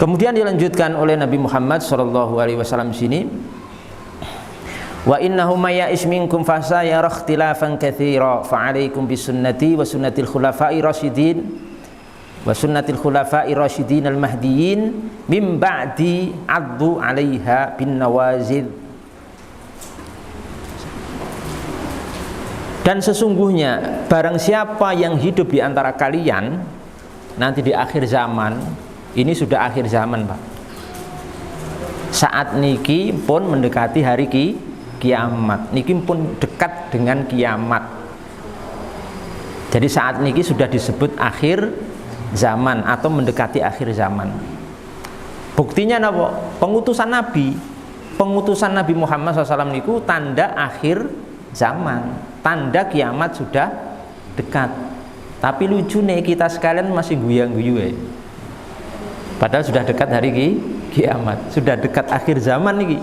Kemudian dilanjutkan oleh Nabi Muhammad SAW sini, wa innahu may ya'is minkum fasayara ikhtilafan katsira fa'alaikum bisunnati wa sunnatil khulafa'i rasyidin wa sunnatil khulafa'i rasyidin al-mahdiyyin min ba'di 'addu 'alaiha bin nawazid. Dan sesungguhnya barang siapa yang hidup di antara kalian nanti di akhir zaman, ini sudah akhir zaman Pak, saat niki pun mendekati hari kiamat, niki pun dekat dengan kiamat. Jadi saat niki sudah disebut akhir zaman atau mendekati akhir zaman. Buktinya napa? Pengutusan Nabi Muhammad SAW niku tanda akhir zaman, tanda kiamat sudah dekat. Tapi lucu nih, kita sekalian masih guyang-guyu padahal sudah dekat hari kiamat, sudah dekat akhir zaman nih.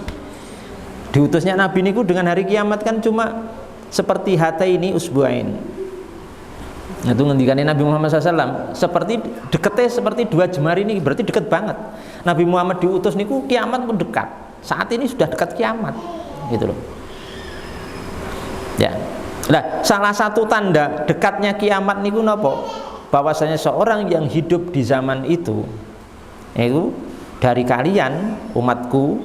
Diutusnya Nabi niku dengan hari kiamat kan cuma seperti hataini usbu'ain. Itu ngendikane Nabi Muhammad SAW, seperti deketnya seperti dua jemari ini, berarti dekat banget. Nabi Muhammad diutus niku kiamat pun dekat. Saat ini sudah dekat kiamat, gitu loh. Ya. Nah, salah satu tanda dekatnya kiamat niku napa? Bahwasanya seorang yang hidup di zaman itu dari kalian umatku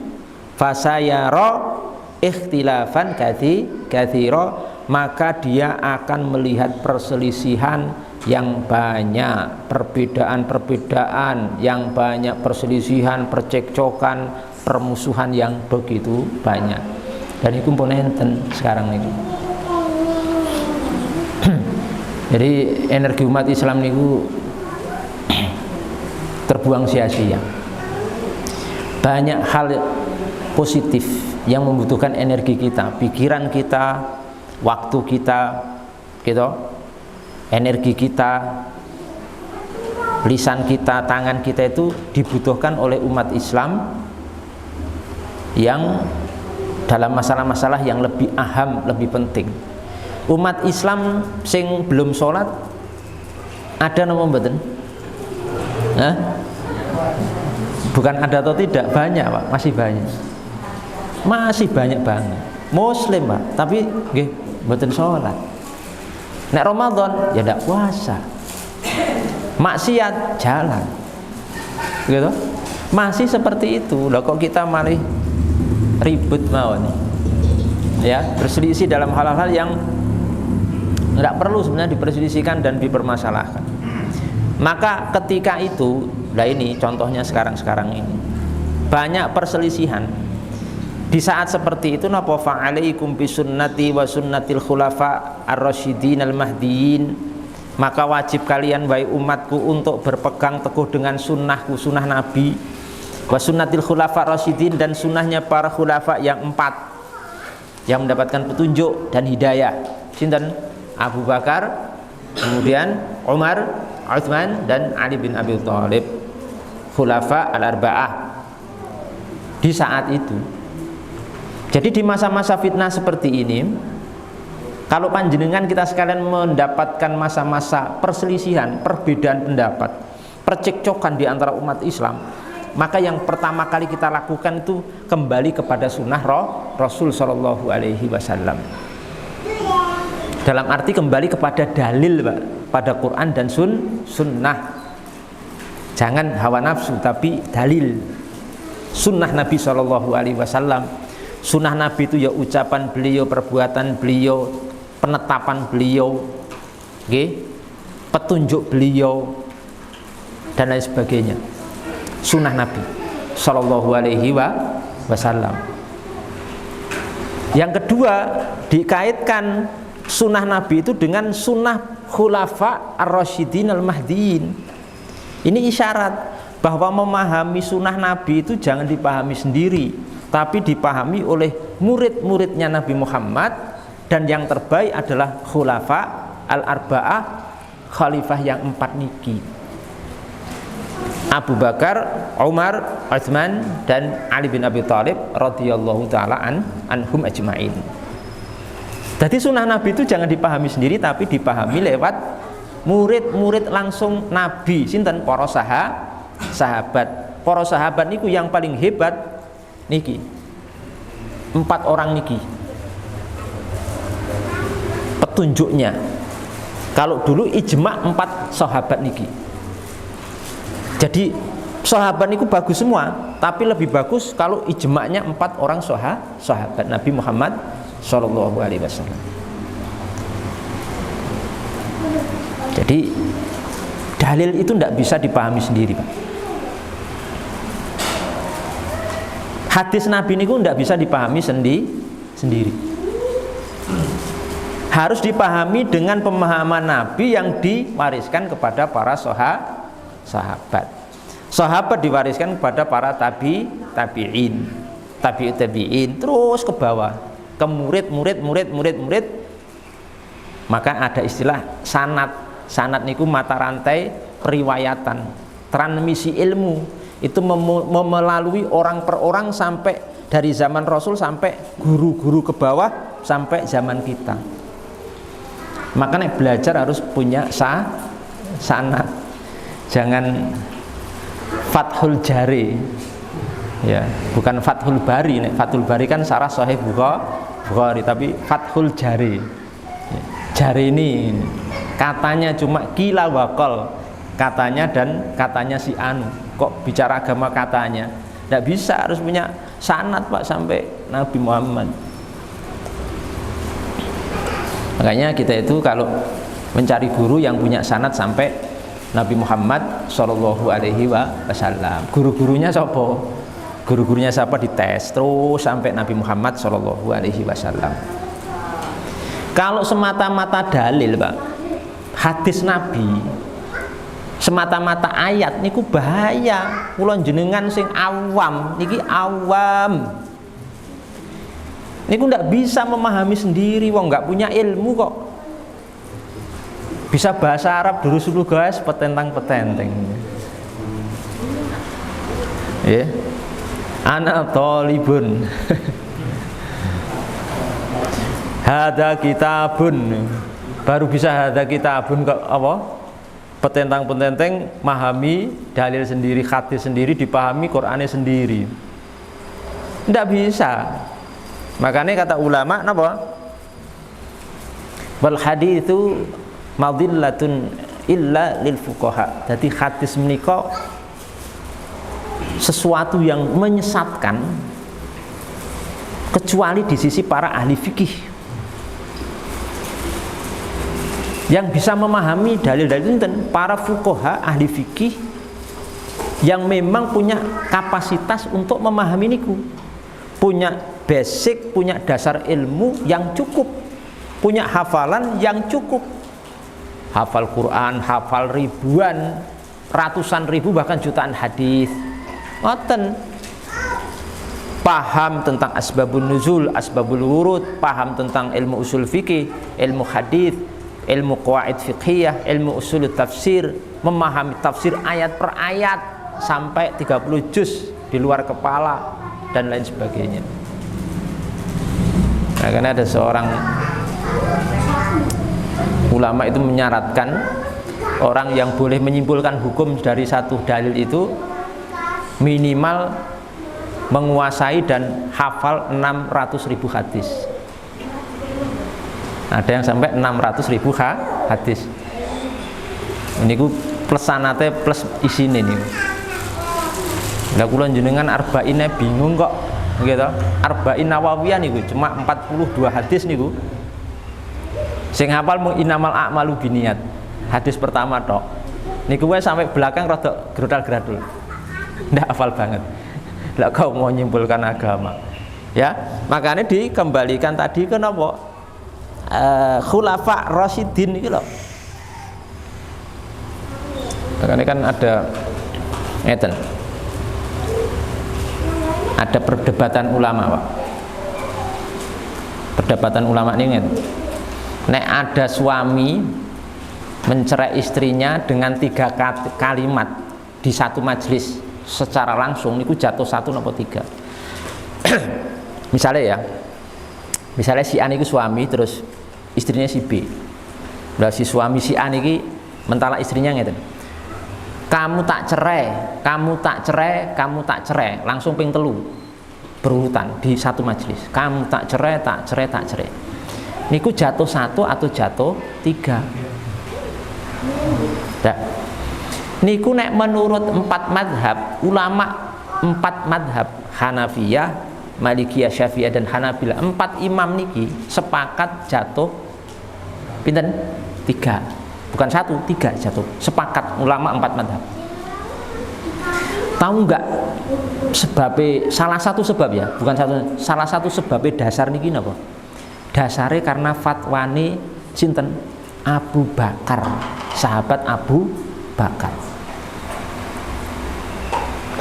fasayara ikhtilafan katsira, maka dia akan melihat perselisihan yang banyak, perbedaan-perbedaan yang banyak, perselisihan, percekcokan, permusuhan yang begitu banyak. Dan itu pun enten sekarang ini. Jadi energi umat Islam niku terbuang sia-sia. Banyak hal positif yang membutuhkan energi kita, pikiran kita, waktu kita, gitu, energi kita, lisan kita, tangan kita itu dibutuhkan oleh umat Islam yang dalam masalah-masalah yang lebih aham, lebih penting. Umat Islam sing belum sholat ada nama mboten? Bukan ada atau tidak, banyak Pak, masih banyak banget Muslim Pak, tapi nggih mboten sholat. Nek Ramadan ya ndak puasa, maksiat jalan, gitu. Masih seperti itu. Lah kok kita malah ribut mawon, ya, berselisih dalam hal-hal yang nggak perlu sebenarnya diperselisihkan dan dipermasalahkan. Maka ketika itu, nah ini contohnya sekarang ini banyak perselisihan. Di saat seperti itu, napa fa'alaikum bisunnati wa sunnatil khulafa ar-rasyidin al-mahdiyyin, maka wajib kalian wahai umatku untuk berpegang teguh dengan sunnahku, sunnah Nabi, wa sunnatil khulafa ar-rasyidin, dan sunnahnya para khulafa yang 4 yang mendapatkan petunjuk dan hidayah. Sinten? Abu Bakar, kemudian Umar, Utsman, dan Ali bin Abi Thalib, khulafa al-arba'ah. Di saat itu, jadi di masa-masa fitnah seperti ini, kalau panjenengan kita sekalian mendapatkan masa-masa perselisihan, perbedaan pendapat, percekcokan di antara umat Islam, maka yang pertama kali kita lakukan itu kembali kepada sunnah Rasul Shallallahu Alaihi Wasallam. Dalam arti kembali kepada dalil Pak, pada Quran dan sunnah. Jangan hawa nafsu, tapi dalil. Sunnah Nabi Shallallahu Alaihi Wasallam. Sunnah Nabi itu ya ucapan beliau, perbuatan beliau, penetapan beliau, petunjuk beliau, dan lain sebagainya. Sunnah Nabi Shallallahu Alaihi Wasallam. Yang kedua, dikaitkan sunnah Nabi itu dengan sunnah khulafa ar-rasyidin al-mahdiyyin. Ini isyarat bahwa memahami sunnah Nabi itu jangan dipahami sendiri, tapi dipahami oleh murid-muridnya Nabi Muhammad, dan yang terbaik adalah khulafa al-arba'ah, khalifah yang 4 niki, Abu Bakar, Umar, Utsman, dan Ali bin Abi Thalib radhiyallahu ta'ala anhum ajma'in. Jadi sunnah Nabi itu jangan dipahami sendiri, tapi dipahami lewat murid-murid langsung Nabi, sinten para sahabat. para sahabat niku yang paling hebat niki 4 orang niki petunjuknya. Kalau dulu ijma 4 sahabat niki. Jadi sahabat niku bagus semua, tapi lebih bagus kalau ijma'nya 4 orang sahabat Nabi Muhammad sallallahu alaihi wasallam. Jadi dalil itu tidak bisa dipahami sendiri, Pak. Hadis Nabi niku tidak bisa dipahami sendiri. Harus dipahami dengan pemahaman Nabi yang diwariskan kepada para sahabat. Sahabat diwariskan kepada para tabi'in, terus ke bawah, ke murid. Maka ada istilah sanad. Sanad niku mata rantai periwayatan, transmisi ilmu itu melalui orang per orang sampai dari zaman Rasul sampai guru-guru ke bawah sampai zaman kita. Makanya belajar harus punya sanad. Jangan Fathul Jari, ya, bukan Fathul Bari. Fathul Bari kan sarah Sahih Bukhari, tapi Fathul Jari. Jari ini katanya cuma kila wakol, katanya dan katanya si anu. Kok bicara agama katanya? Tidak bisa, harus punya sanad, Pak, sampai Nabi Muhammad. Makanya kita itu kalau mencari guru yang punya sanad sampai Nabi Muhammad sallallahu alaihi wasallam. Guru-gurunya siapa? Guru-gurunya siapa dites terus sampai Nabi Muhammad sallallahu alaihi wasallam. Kalau semata-mata dalil, Pak, hadis Nabi, semata-mata ayat niku bahaya. Kula jenengan sing awam niki awam. Niku ndak bisa memahami sendiri, wong nggak punya ilmu kok. Bisa bahasa Arab dulu guys, petentang-petenteng. Ya. Ana thalibun. Hada kitabun. Baru bisa hada kitabun kok apa? Petentang-petenteng memahami dalil sendiri, hadis sendiri, dipahami Qur'annya sendiri. Tidak bisa. Makanya kata ulama napa? Wal haditsu madillatun illa lil fuqaha. Jadi hadis menika sesuatu yang menyesatkan kecuali di sisi para ahli fikih. Yang bisa memahami dalil-dalil itu para fuqaha, ahli fikih yang memang punya kapasitas untuk memahami niku, punya basic, punya dasar ilmu yang cukup, punya hafalan yang cukup, hafal Quran, hafal ribuan, ratusan ribu bahkan jutaan hadis, ngoten, paham tentang asbabun nuzul, asbabul wurud, paham tentang ilmu usul fikih, ilmu hadis, ilmu qawaid fiqhiyah, ilmu usul tafsir, memahami tafsir ayat per ayat sampai 30 juz di luar kepala dan lain sebagainya. Nah, karena ada seorang ulama itu menyaratkan orang yang boleh menyimpulkan hukum dari satu dalil itu minimal menguasai dan hafal 600.000 hadis. Ada yang sampai 600.000 hadis. Ini ku plus sanate plus isine niku. Lah kula jenengan arba'ine bingung kok gitu. Arba'in Nawawiyah niku cuma 42 hadis niku. Sing hafal mung inamal a'malu binniat. Hadis pertama tok. Niku wae sampai belakang rada grodal-gradul. Ndak hafal banget. Lah kau mau nyimpulkan agama. Ya, makanya dikembalikan tadi ke napa? Khulafa Rasyidin iki lho. Makanya kan ada ngeten. Ada perdebatan ulama, Pak. Perdebatan ulama ini ngeten. Nek ada suami mencerai istrinya dengan 3 kalimat di satu majelis secara langsung niku jatuh 1 napa 3. Misalnya ya. Misalnya si A niku suami terus istrinya si B. Lah si suami si A niki mentalak istrinya ngeten. kamu tak cerai, kamu tak cerai, kamu tak cerai, langsung ping telu berurutan di satu majelis. Kamu tak cerai, tak cerai, tak cerai. Niku jatuh satu atau jatuh tiga. Nah, niku nek menurut 4 madhab, ulama 4 madhab, Hanafiyah, Malikiyah, Syafi'iyah dan Hanabilah, 4 imam niki sepakat jatuh pinten? 3. Bukan 1, 3 jatuh. Sepakat ulama 4 madhab. Tahu nggak sebabnya? Salah satu sebab ya, bukan satu. Salah satu sebabnya dasar niki napa? Dasarnya karena fatwane sinten? Abu Bakar, sahabat Abu Bakar.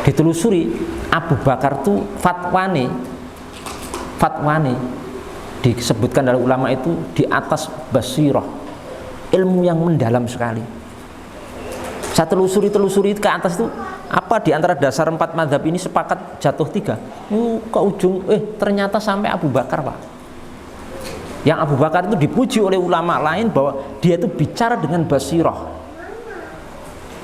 Ditelusuri Abu Bakar tuh fatwane disebutkan dari ulama itu di atas basirah, ilmu yang mendalam sekali. Saya telusuri ke atas itu apa di antara dasar 4 madhab ini sepakat jatuh 3. Ke ujung ternyata sampai Abu Bakar, Pak. Yang Abu Bakar itu dipuji oleh ulama lain bahwa dia itu bicara dengan basirah,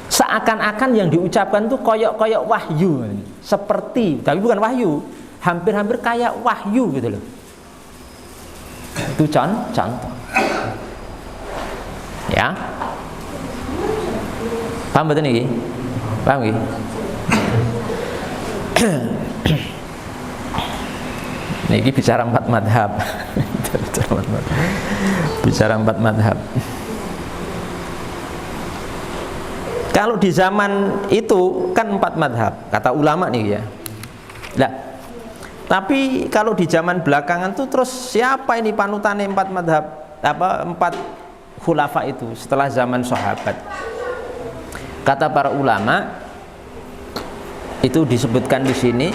seakan-akan yang diucapkan itu koyok-koyok wahyu, seperti, tapi bukan wahyu, hampir-hampir kayak wahyu gitu loh. Itu contoh. Ya, paham betul nih? Paham gak? Niki bicara 4 madhab. Bicara 4 madhab. Kalau di zaman itu kan 4 madhab, kata ulama nih ya. Nah, tapi kalau di zaman belakangan tuh terus siapa ini panutannya 4 madhab? 4 khulafa itu setelah zaman sahabat? Kata para ulama itu disebutkan di sini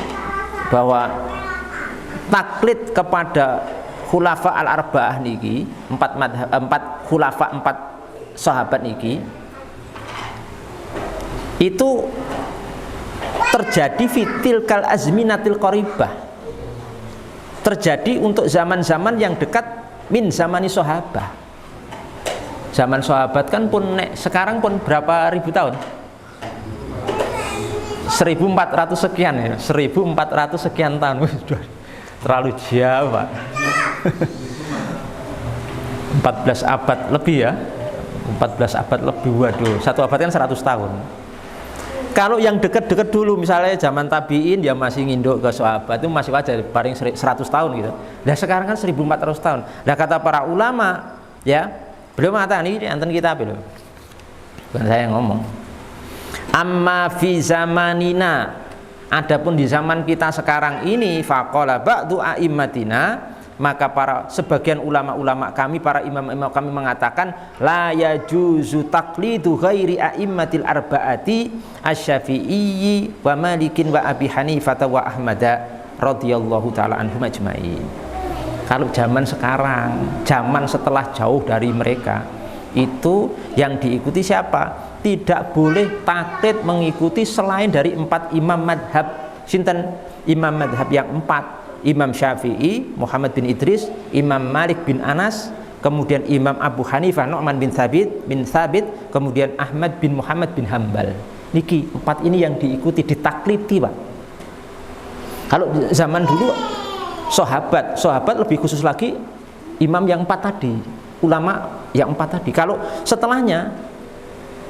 bahwa taklid kepada khulafa al-arba'ah niki, 4 khulafa, 4 sahabat niki itu terjadi fitil kal azminatil qaribah, terjadi untuk zaman-zaman yang dekat min zamani sahabah. Zaman sahabat kan pun sekarang pun berapa ribu tahun? 1400 sekian ya, 1400 sekian tahun. Terlalu jauh, Pak. 14 abad lebih ya. 14 abad lebih, waduh. 1 abad kan 100 tahun. Kalau yang dekat-dekat dulu misalnya zaman tabi'in dia masih nginduk ke sahabat itu masih wajar, paling 100 tahun gitu. Nah sekarang kan 1400 tahun. Nah kata para ulama ya, beliau mengatakan ini anten kita belum, bukan saya yang ngomong. Amma fi zamanina, adapun di zaman kita sekarang ini, faqala ba'du a'immatina, maka para sebagian ulama-ulama kami, para imam-imam kami mengatakan la yajuzu taqlidu ghairi a'immatil arba'ati asy-Syafi'i wa Malikin wa Abi Hanifah wa Ahmada radhiyallahu taala anhum ajmain. Kalau zaman sekarang, zaman setelah jauh dari mereka, itu yang diikuti siapa? Tidak boleh taklid mengikuti selain dari 4 imam madhab. Sinten imam madhab yang 4? Imam Syafi'i, Muhammad bin Idris, Imam Malik bin Anas, kemudian Imam Abu Hanifah, Nu'man bin Thabit, kemudian Ahmad bin Muhammad bin Hambal. Niki 4 ini yang diikuti, ditakliti, Pak. Kalau zaman dulu sahabat lebih khusus lagi imam yang 4 tadi, ulama yang 4 tadi. Kalau setelahnya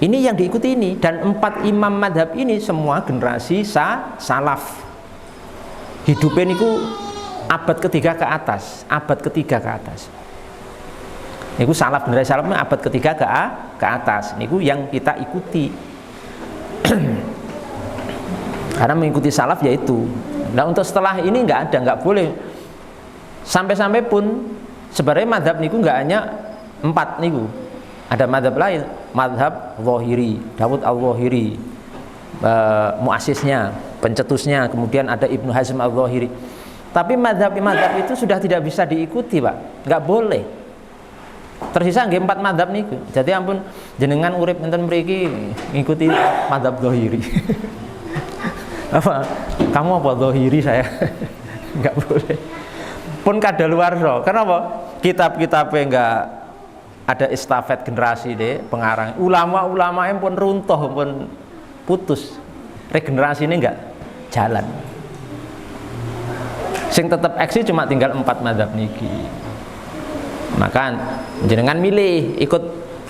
ini yang diikuti ini, dan 4 imam madhab ini semua generasi salaf. Hidupnya niku abad ketiga ke atas, Niku salaf, generasi salafnya abad ketiga ke atas. Niku yang kita ikuti. Karena mengikuti salaf yaitu. Nah untuk setelah ini nggak ada, nggak boleh. Sampai-sampai pun sebenarnya madhab niku nggak hanya 4 niku, ada madhab lain, madhab Zahiri, Dawud al-Zahiri, muasisnya, pencetusnya, kemudian ada Ibnu Hazm al-Zahiri. Tapi madhab itu sudah tidak bisa diikuti, Pak, nggak boleh. Tersisa nggih 4 madhab niku. Jadi ampun jenengan urip enten mriki ngikuti madhab Zahiri. Apa? Kamu apa Zahiri saya? Nggak boleh. Pun kadaluwarsa. Kenapa? Kitab-kitabnya enggak ada estafet generasi deh, pengarang. Ulama-ulama yang pun runtuh, pun putus. Regenerasi ini enggak jalan. Sing tetap eksis cuma tinggal 4 mazhab niki. Maka jenengan milih ikut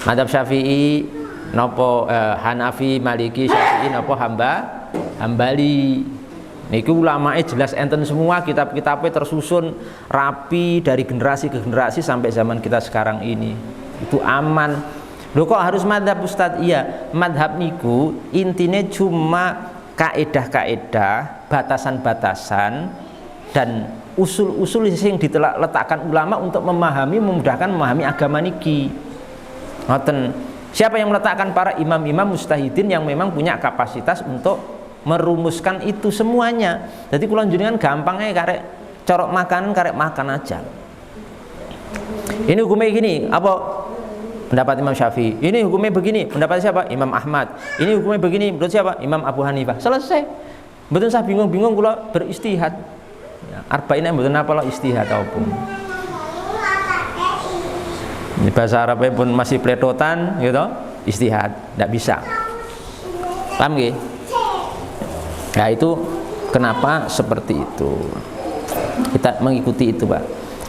mazhab Syafi'i nopo Hanafi, Maliki, Syafi'i nopo Hambali. Niki ulamae jelas enten semua, kitab-kitabnya tersusun rapi dari generasi ke generasi sampai zaman kita sekarang ini. Itu aman. Loh kok harus madhab Ustadz? Iya, madhab niku intinya cuma kaedah-kaedah, batasan-batasan dan usul-usul yang diletakkan ulama untuk memudahkan memahami agama niki. Ngoten. Siapa yang meletakkan? Para imam-imam mujtahidin yang memang punya kapasitas untuk merumuskan itu semuanya. Jadi kula jenengan gampangnya karek corok makan, karek makan aja. Ini hukumnya gini, apa pendapat Imam Syafi'i? Ini hukumnya begini, pendapat siapa? Imam Ahmad. Ini hukumnya begini, menurut siapa? Imam Abu Hanifah. Selesai. Betul, saya bingung-bingung kula beristihad. Ya, arba'in mboten apa lo istihad apapun. Ini bahasa Arabnya pun masih pletotan gitu, istihad, tidak bisa. Paham nggih? Nah itu kenapa seperti itu. Kita mengikuti itu, Pak.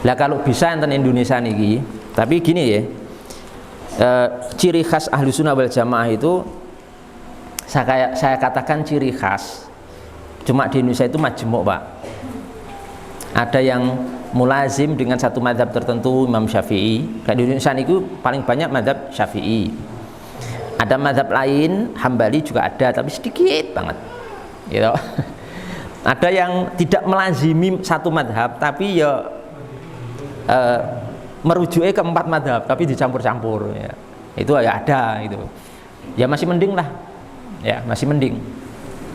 Lah kalau bisa enten Indonesia niki, tapi gini ya. Ciri khas Ahlussunnah wal Jamaah itu saya katakan ciri khas. Cuma di Indonesia itu majmuk, Pak. Ada yang mulazim dengan satu mazhab tertentu, Imam Syafi'i. Di Indonesia itu paling banyak mazhab Syafi'i. Ada mazhab lain, Hambali juga ada, tapi sedikit banget. Gitu. Ada yang tidak melazimi satu mazhab, tapi ya merujuknya ke 4 mazhab, tapi dicampur-campur. Ya. Itu ya ada, gitu. Ya masih mending lah. Ya masih mending.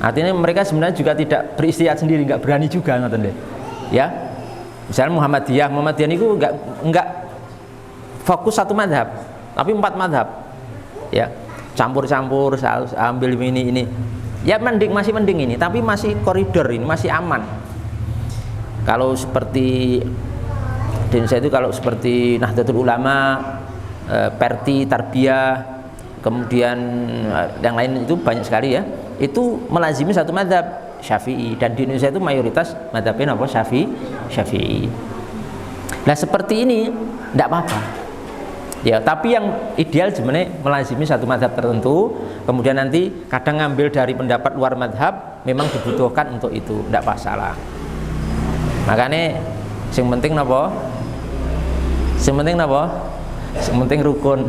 Artinya mereka sebenarnya juga tidak beristihad sendiri, nggak berani juga, ngoten deh. Ya, misalnya Muhammadiyah itu enggak fokus satu madhab, tapi 4 madhab, ya campur-campur, ambil ini, ya mending, masih mending ini, tapi masih koridor ini, masih aman. Kalau seperti di Indonesia itu kalau seperti Nahdlatul Ulama, Perti, Tarbiyah, kemudian yang lain itu banyak sekali ya, itu melazimi satu madhab Syafi'i, dan di Indonesia itu mayoritas madhabnya apa? Syafi'i. Nah seperti ini tidak apa-apa ya, tapi yang ideal sebenarnya melazimi satu madhab tertentu, kemudian nanti kadang ngambil dari pendapat luar madhab, memang dibutuhkan untuk itu, tidak masalah. Makanya yang penting apa? Yang penting apa? Yang penting rukun.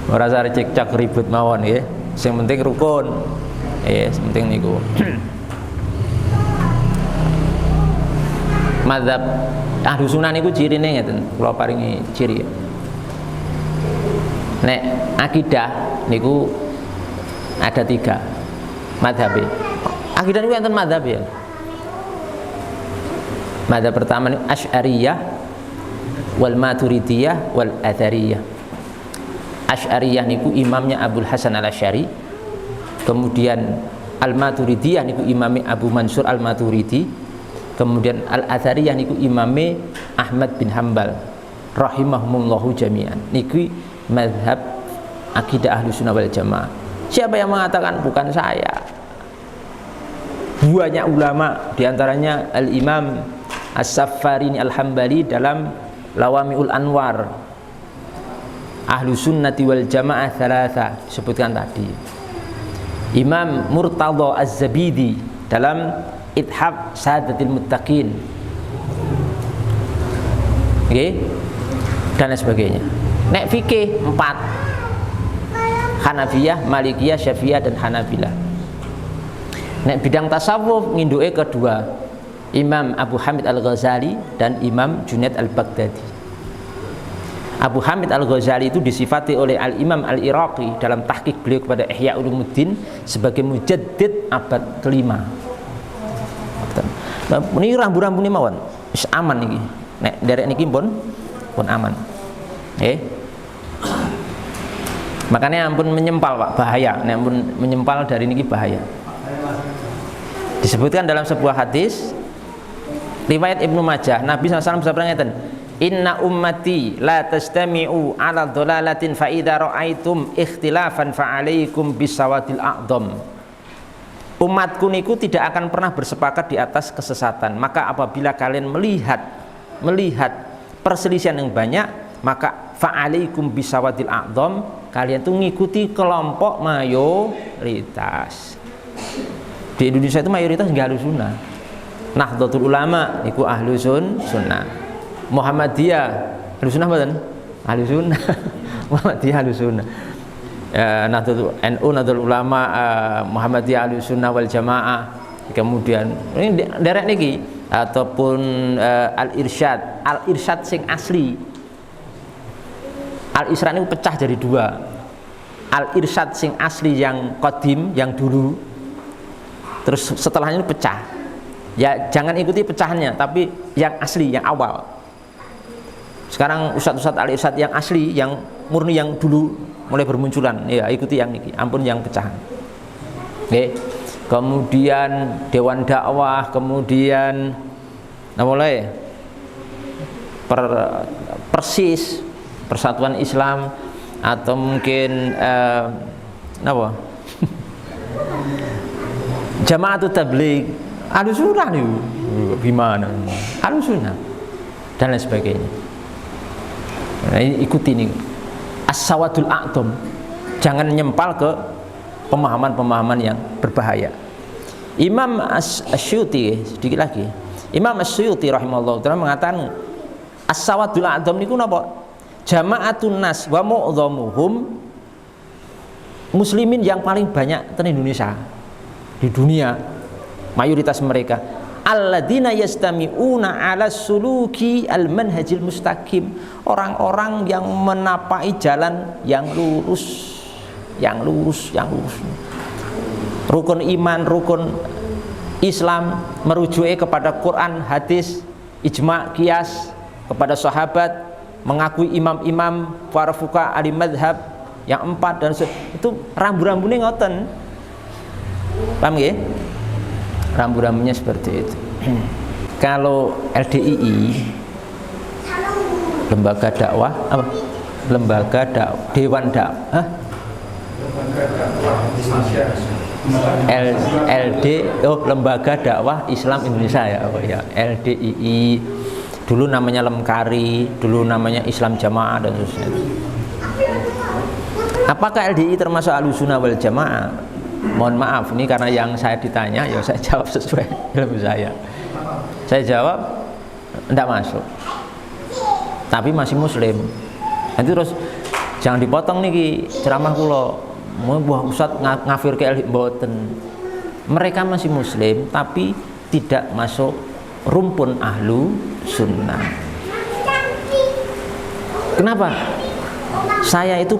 Ora usah cekcok ribut mawon ya. Yang penting rukun. Penting niku. Mazhab Ahlussunnah niku cirine ngeten, kula paringi ciri. Nek akidah niku ada 3 mazhab. Akidah niku enten mazhab ya. Mazhab pertama niku Asy'ariyah wal Maturidiyah wal Athariyah. Asy'ariyah niku imamnya Abdul Hasan Al-Asy'ari. Kemudian Al-Maturidiyah niku imami Abu Mansur Al-Maturidi. Kemudian Al-Athariyah niku imami Ahmad bin Hambal rahimahumullahu jami'an. Niku mazhab akidah Ahlussunnah wal Jamaah. Siapa yang mengatakan? Bukan saya. Banyak ulama, diantaranya Al-Imam As-Saffarini Al-Hambali dalam Lawami'ul Anwar. Ahlussunnati wal Jamaah thalatha sebutkan tadi. Imam Murtadha Az-Zabidi dalam Ithaf Sadatil Muttaqin, okay? Dan sebagainya. Nek fikih 4, Hanafiyah, Malikiyah, Syafi'iyah dan Hanabilah. Nek bidang tasawuf nginduke kedua, Imam Abu Hamid Al-Ghazali dan Imam Junaid Al-Baghdadi. Abu Hamid Al-Ghazali itu disifati oleh Al-Imam Al-Iraqi dalam tahqiq beliau kepada Ihya Ulumuddin sebagai mujaddid abad ke-5. Ini rambu-rambu ini mawon, wis aman niki. Nek derek niki pun aman. Makanya ampun menyempal, Pak, bahaya. Nek ampun menyempal dari niki bahaya. Disebutkan dalam sebuah hadis riwayat Ibnu Majah, Nabi SAW bersabda ngeten, inna ummati la tastami'u ala dhalalatin fa idza ra'aitum ikhtilafan fa 'alaikum bisawadil a'dham. Umatku niku tidak akan pernah bersepakat di atas kesesatan, maka apabila kalian melihat perselisihan yang banyak, maka fa 'alaikum bisawadil a'dham, kalian tuh ngikuti kelompok mayoritas. Di Indonesia itu mayoritas nggak ahlu sunnah. Nahdlatul Ulama niku ahlu sunnah. Muhammadiyah ahlu sunnah mboten? Ahlu sunnah. Muhammadiyah ahlu sunnah. Nahdlatul NU, Nahdlatul Ulama, Muhammadiyah ahlu sunnah wal jamaah. Kemudian ini derek niki ataupun Al-Irsyad sing asli. Al-Irsyad ini pecah jadi dua. Al-Irsyad sing asli yang qadim, yang dulu, terus setelahnya ini pecah. Ya jangan ikuti pecahannya, tapi yang asli, yang awal. Sekarang ustadz-ustadz Al-Irsyad yang asli, yang murni, yang dulu mulai bermunculan, ya ikuti yang ini, ampun yang pecahan. Oke. Kemudian Dewan Dakwah, kemudian mulai Persis, Persatuan Islam, atau mungkin apa? Jamaatul Tabligh, Ahlus Sunnah nih, gimana? Ahlus Sunnah dan lain sebagainya. Nah, ikuti nih as-sawadul a'dham, jangan nyempal ke pemahaman-pemahaman yang berbahaya. Imam Asyuti, sedikit lagi, Imam Asyuti rahimahullah ta'ala mengatakan as-sawadul a'dham niku napa? Jama'atun nas wa mu'dhamuhum, muslimin yang paling banyak di Indonesia, di dunia, mayoritas mereka alladzina yastami'una 'ala suluki al-manhajil mustaqim, orang-orang yang menapai jalan yang lurus, yang lurus. Rukun iman, rukun Islam merujuki kepada Quran, hadis, ijma', qiyas, kepada sahabat, mengakui imam-imam para fuqaha ahli madhab yang 4 dan itu rambu-rambunya ngoten. Paham nggih? Rambu-rambunya seperti itu. Kalau LDII, lembaga dakwah apa? Lembaga dakwah, Dewan Dakwah, Lembaga Dakwah Islam Indonesia ya, oh ya, LDII. Dulu namanya Lemkari, dulu namanya Islam Jamaah dan seterusnya. Apakah LDI termasuk Ahlussunnah wal Jamaah? Mohon maaf, ini karena yang saya ditanya, ya saya jawab sesuai ilmu saya. Saya jawab, tidak masuk. Tapi masih Muslim. Nanti terus jangan dipotong nih ceramah kulo. Wah Ustadz ngafir ke LDI, mboten. Mereka masih Muslim, tapi tidak masuk rumpun ahlu sunnah. Kenapa? Saya itu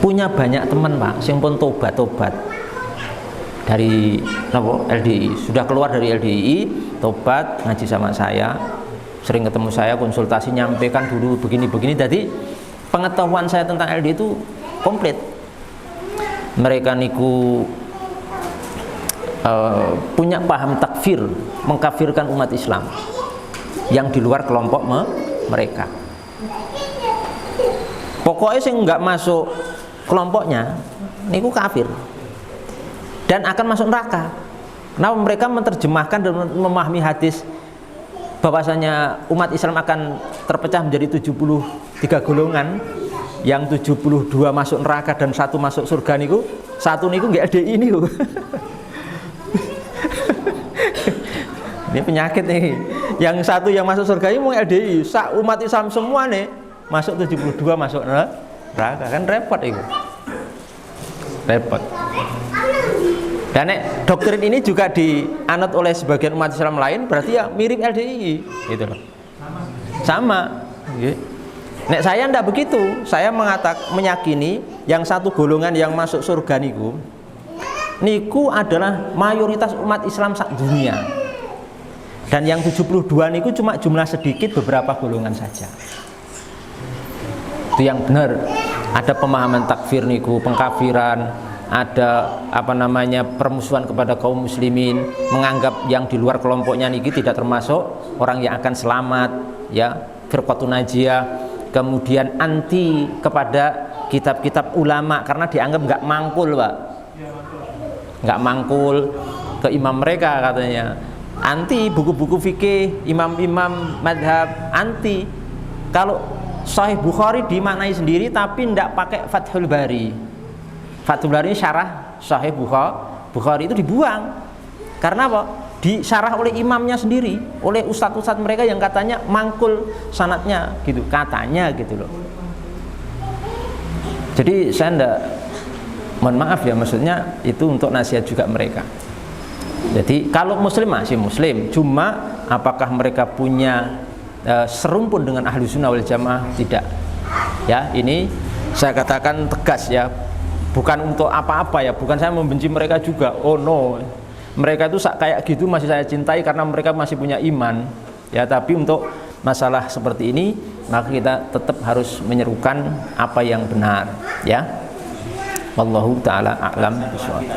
punya banyak teman Pak, yang pun tobat dari LDI, sudah keluar dari LDI, tobat, ngaji sama saya, sering ketemu saya, konsultasi, nyampaikan dulu begini-begini. Jadi pengetahuan saya tentang LDI itu komplit. Mereka niku punya paham takfir, mengkafirkan umat Islam yang di luar kelompok mereka. Pokoknya sih nggak masuk kelompoknya niku kafir dan akan masuk neraka. Nah, mereka menerjemahkan dan memahami hadis bahwasanya umat Islam akan terpecah menjadi 73 golongan, yang 72 masuk neraka dan 1 masuk surga niku, 1 niku nggak ada ini. Ini penyakit nih. Yang 1 yang masuk surga ini mau LDI, umat Islam semua nih masuk 72 masuk neraka, kan repot itu. Repot. Dan doktrin ini juga dianut oleh sebagian umat Islam lain, berarti ya mirip LDI gitu loh. Sama. Nek saya ndak begitu. Saya meyakini yang 1 golongan yang masuk surga niku adalah mayoritas umat Islam sak dunia. Dan yang 72 niku cuma jumlah sedikit, beberapa golongan saja. Itu yang benar. Ada pemahaman takfir niku, pengkafiran, ada permusuhan kepada kaum muslimin, menganggap yang di luar kelompoknya niki tidak termasuk orang yang akan selamat, ya. Firqatun Najiyah, kemudian anti kepada kitab-kitab ulama karena dianggap nggak mangkul, Pak, nggak mangkul ke imam mereka katanya, anti buku-buku fikih imam-imam madhab, anti. Kalau Sahih Bukhari dimaknai sendiri tapi tidak pakai Fathul Bari. Fathul Bari syarah Sahih Bukhari itu dibuang. Karena apa? Disyarah oleh imamnya sendiri, oleh ustadz-ustadz mereka yang katanya mangkul sanadnya gitu, katanya gitu loh. Jadi saya ndak, mohon maaf ya, maksudnya itu untuk nasihat juga mereka. Jadi kalau muslim masih muslim, cuma apakah mereka punya serumpun dengan ahlu sunnah wal jamaah? Tidak. Ya, ini saya katakan tegas ya, bukan untuk apa-apa ya, bukan saya membenci mereka juga. Oh no, mereka itu kayak gitu masih saya cintai karena mereka masih punya iman. Ya, tapi untuk masalah seperti ini maka kita tetap harus menyerukan apa yang benar. Ya, wallahu taala a'lam bishawab.